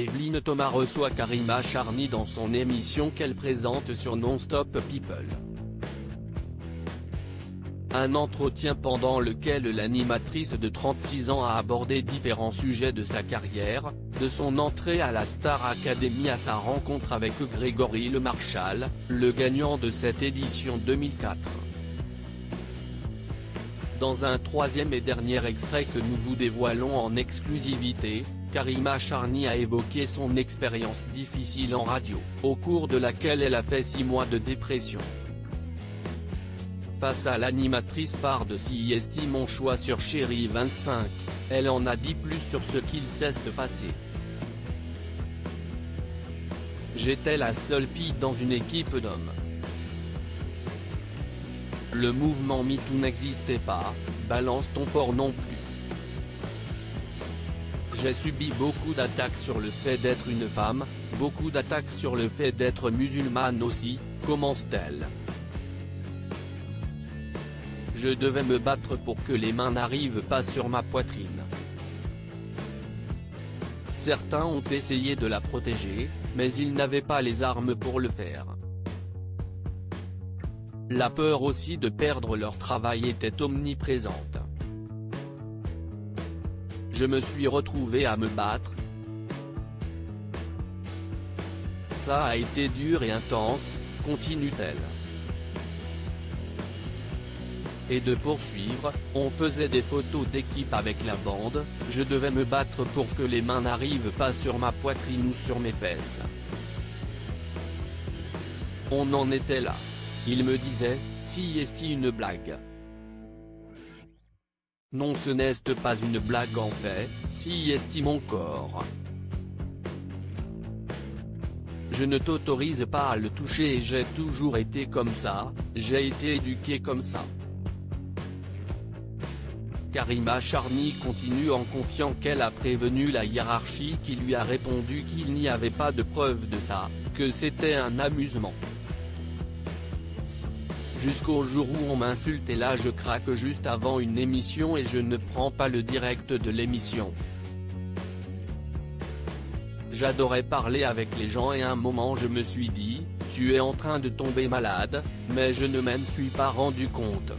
Evelyne Thomas reçoit Karima Charny dans son émission qu'elle présente sur Non-Stop People. Un entretien pendant lequel l'animatrice de 36 ans a abordé différents sujets de sa carrière, de son entrée à la Star Academy à sa rencontre avec Grégory Le Marchal, le gagnant de cette édition 2004. Dans un troisième et dernier extrait que nous vous dévoilons en exclusivité, Karima Charny a évoqué son expérience difficile en radio, au cours de laquelle elle a fait 6 mois de dépression. Face à l'animatrice phare de CIST Mon Choix sur Chérie 25, elle en a dit plus sur ce qu'il s'est passé. J'étais la seule fille dans une équipe d'hommes. Le mouvement MeToo n'existait pas, balance ton porc non plus. J'ai subi beaucoup d'attaques sur le fait d'être une femme, beaucoup d'attaques sur le fait d'être musulmane aussi, commence-t-elle. Je devais me battre pour que les mains n'arrivent pas sur ma poitrine. Certains ont essayé de la protéger, mais ils n'avaient pas les armes pour le faire. La peur aussi de perdre leur travail était omniprésente. Je me suis retrouvée à me battre. Ça a été dur et intense, continue-t-elle. Et de poursuivre, on faisait des photos d'équipe avec la bande, je devais me battre pour que les mains n'arrivent pas sur ma poitrine ou sur mes fesses. On en était là. Il me disait, si est-ce une blague? Non, ce n'est pas une blague en fait, si est mon corps. Je ne t'autorise pas à le toucher et j'ai toujours été comme ça, j'ai été éduquée comme ça. Karima Charny continue en confiant qu'elle a prévenu la hiérarchie qui lui a répondu qu'il n'y avait pas de preuve de ça, que c'était un amusement. Jusqu'au jour où on m'insulte et là je craque juste avant une émission et je ne prends pas le direct de l'émission. J'adorais parler avec les gens et à un moment je me suis dit, tu es en train de tomber malade, mais je ne m'en suis pas rendu compte.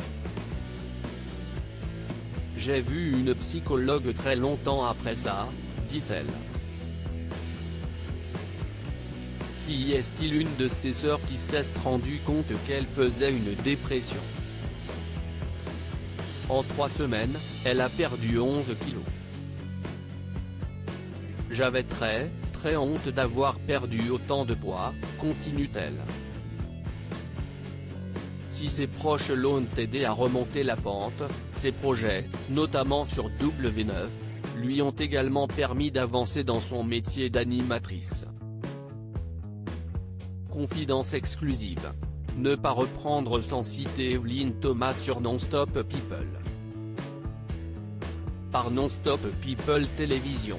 J'ai vu une psychologue très longtemps après ça, dit-elle. Si est-il une de ses sœurs qui s'est rendu compte qu'elle faisait une dépression. En 3 semaines, elle a perdu 11 kilos. J'avais très honte d'avoir perdu autant de poids, continue-t-elle. Si ses proches l'ont aidé à remonter la pente, ses projets, notamment sur W9, lui ont également permis d'avancer dans son métier d'animatrice. Confidence exclusive. Ne pas reprendre sans citer Evelyne Thomas sur Non-Stop People. Par Non-Stop People Télévision.